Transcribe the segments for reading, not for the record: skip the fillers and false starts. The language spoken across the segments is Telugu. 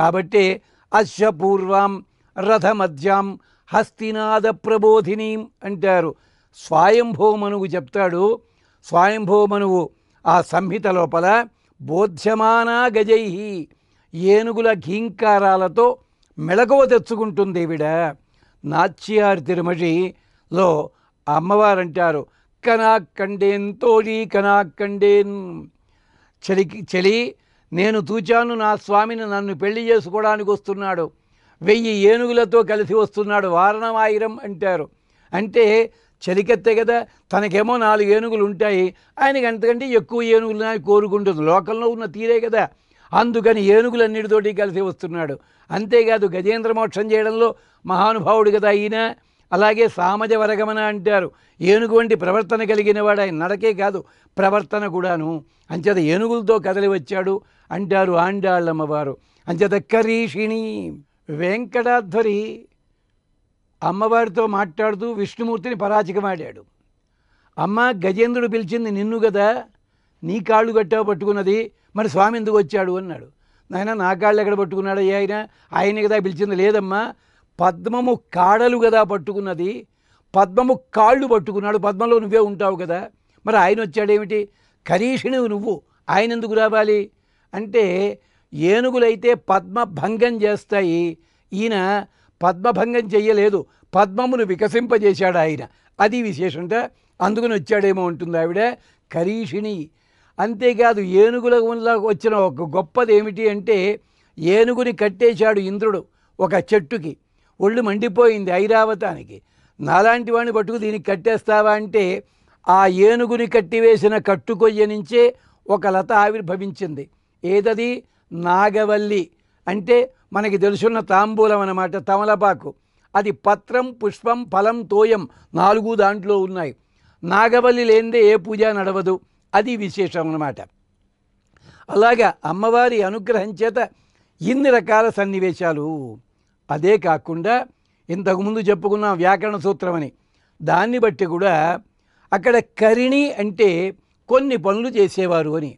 కాబట్టి అశ్వపూర్వాం రథమధ్యాం హస్తినాద ప్రబోధినీం అంటారు. స్వయంభోమనువు చెప్తాడు. స్వయంభోమనువు ఆ సంహిత లోపల బోధ్యమానా గజై, ఏనుగుల ఘీంకారాలతో మెళకువ తెచ్చుకుంటుంది ఈవిడ. నాచ్యార్ తిరుమషిలో అమ్మవారంటారు, కనాకండేన్ తోడి కనాకండేన్, చలి నేను తూచాను నా స్వామిని, నన్ను పెళ్లి చేసుకోవడానికి వస్తున్నాడు, 1000 ఏనుగులతో కలిసి వస్తున్నాడు, వారణమాయిరం అంటారు. అంటే చలికెత్తే కదా, తనకేమో 4 ఏనుగులు ఉంటాయి, ఆయనకి అంతకంటే ఎక్కువ ఏనుగులు కోరుకుంటుంది, లోకంలో ఉన్న తీరే కదా. అందుకని ఏనుగులన్నిటితోటి కలిసి వస్తున్నాడు. అంతేకాదు గజేంద్ర మోక్షం చేయడంలో మహానుభావుడు కదా ఈయన. అలాగే సామజ వరగమన అంటారు, ఏనుగు వంటి ప్రవర్తన కలిగిన వాడు ఆయన, నడకే కాదు ప్రవర్తన కూడాను. అంచేత ఏనుగులతో కదలి వచ్చాడు అంటారు ఆండాళ్ళమ్మవారు. అంచేత కరీషిణి. వెంకటాధ్వరి అమ్మవారితో మాట్లాడుతూ విష్ణుమూర్తిని పరాచికమాడాడు. అమ్మ, గజేంద్రుడు పిలిచింది నిన్ను కదా, నీ కాళ్ళు గట్టావు పట్టుకున్నది, మరి స్వామి ఎందుకు వచ్చాడు అన్నాడు. నాయన నా కాళ్ళు ఎక్కడ పట్టుకున్నాడు ఆయన కదా పిలిచింది. లేదమ్మా, పద్మము కాడలు కదా పట్టుకున్నది, పద్మము కాళ్ళు పట్టుకున్నాడు, పద్మంలో నువ్వే ఉంటావు కదా, మరి ఆయన వచ్చాడేమిటి? కరీషిణి నువ్వు, ఆయన ఎందుకు రావాలి అంటే, ఏనుగులైతే పద్మభంగం చేస్తాయి, ఈయన పద్మభంగం చెయ్యలేదు, పద్మమును వికసింపజేశాడు ఆయన, అది విశేషంట, అందుకని వచ్చాడేమో ఉంటుంది ఆవిడ కరీషిణి. అంతేకాదు ఏనుగుల వల్ల వచ్చిన ఒక గొప్పది ఏమిటి అంటే, ఏనుగుని కట్టేశాడు ఇంద్రుడు ఒక చెట్టుకి, ఒళ్ళు మండిపోయింది ఐరావతానికి. నాలాంటి వాడిని పట్టుకు దీనికి కట్టేస్తావా అంటే, ఆ ఏనుగుని కట్టివేసిన కట్టుకొయ్య నుంచే ఒక లత ఆవిర్భవించింది. ఏదది? నాగవల్లి. అంటే మనకి తెలుసున్న తాంబూలం అన్నమాట, తమలపాకు. అది పత్రం, పుష్పం, ఫలం, తోయం 4 దాంట్లో ఉన్నాయి. నాగవల్లి లేనిదే ఏ పూజ నడవదు, అది విశేషం అన్నమాట. అలాగా అమ్మవారి అనుగ్రహం చేత ఇన్ని రకాల సన్నివేశాలు. అదే కాకుండా ఇంతకుముందు చెప్పుకున్నాం వ్యాకరణ సూత్రం అని, దాన్ని బట్టి కూడా అక్కడ కరిణి అంటే కొన్ని పనులు చేసేవారు అని.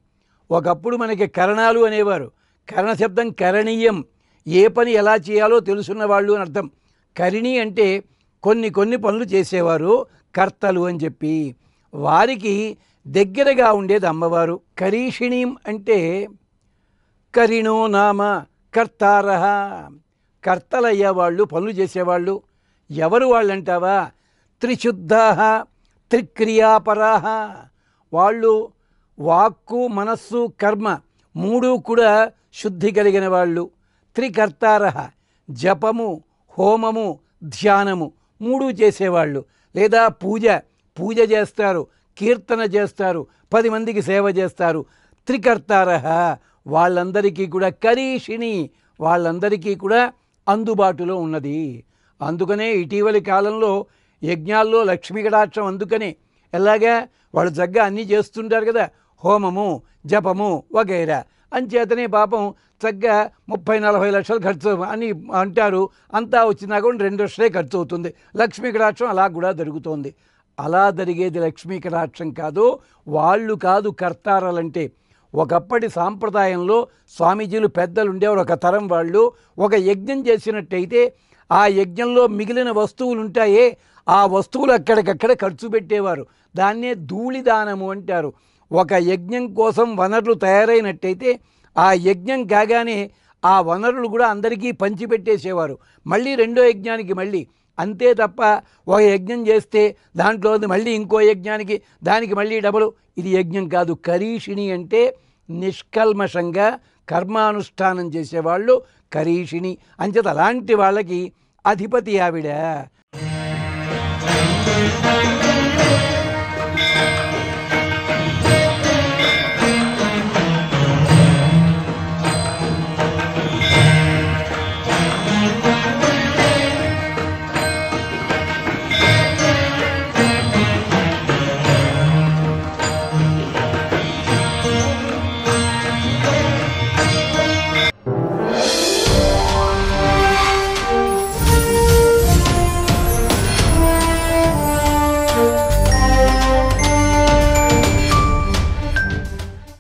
ఒకప్పుడు మనకి కరణాలు అనేవారు, కరణ శబ్దం కరణీయం, ఏ పని ఎలా చేయాలో తెలుసున్న వాళ్ళు అని అర్థం. కరిణి అంటే కొన్ని పనులు చేసేవారు, కర్తలు అని చెప్పి. వారికి దగ్గరగా ఉండేది అమ్మవారు. కరీషిణీం అంటే కరిణో నామ కర్తారహ, కర్తలయ్యేవాళ్ళు, పనులు చేసేవాళ్ళు. ఎవరు వాళ్ళంటావా? త్రిశుద్ధాః త్రిక్రియాపరాః, వాళ్ళు వాక్కు మనస్సు కర్మ 3 కూడా శుద్ధి కలిగిన వాళ్ళు. త్రికర్తారః, జపము హోమము ధ్యానము 3 చేసేవాళ్ళు. లేదా పూజ చేస్తారు, కీర్తన చేస్తారు, 10 మందికి సేవ చేస్తారు. త్రికర్తారః, వాళ్ళందరికీ కూడా కరీషిణి, వాళ్ళందరికీ కూడా అందుబాటులో ఉన్నది. అందుకనే ఇటీవలి కాలంలో యజ్ఞాల్లో లక్ష్మీ కటాక్షం. అందుకనే ఎలాగా వాళ్ళు చక్కగా అన్నీ చేస్తుంటారు కదా, హోమము జపము వగైరా. అంచేతనే పాపం చక్కగా 30-40 లక్షలు ఖర్చు అని అంటారు. అంతా వచ్చినా కూడా 2 లక్షలే ఖర్చు అవుతుంది. లక్ష్మీ కటాక్షం అలా కూడా జరుగుతోంది. అలా జరిగేది లక్ష్మీ కటాక్షం కాదు, వాళ్ళు కాదు కర్తారాలంటే. ఒకప్పటి సాంప్రదాయంలో స్వామీజీలు పెద్దలు ఉండేవారు, ఒక తరం వాళ్ళు. ఒక యజ్ఞం చేసినట్టయితే ఆ యజ్ఞంలో మిగిలిన వస్తువులు ఉంటాయే, ఆ వస్తువులు అక్కడికక్కడ ఖర్చు పెట్టేవారు. దాన్నే ధూళిదానము అంటారు. ఒక యజ్ఞం కోసం వనరులు తయారైనట్టయితే ఆ యజ్ఞం కాగానే ఆ వనరులు కూడా అందరికీ పంచిపెట్టేసేవారు. మళ్ళీ రెండో యజ్ఞానికి మళ్ళీ అంతే తప్ప ఒక యజ్ఞం చేస్తే దాంట్లో మళ్ళీ ఇంకో యజ్ఞానికి దానికి మళ్ళీ డబలు. ఇది యజ్ఞం కాదు. కరీషిణి అంటే నిష్కల్మషంగా కర్మానుష్ఠానం చేసేవాళ్ళు కరీషిణి. అంచేత అలాంటి వాళ్ళకి అధిపతి ఆవిడ.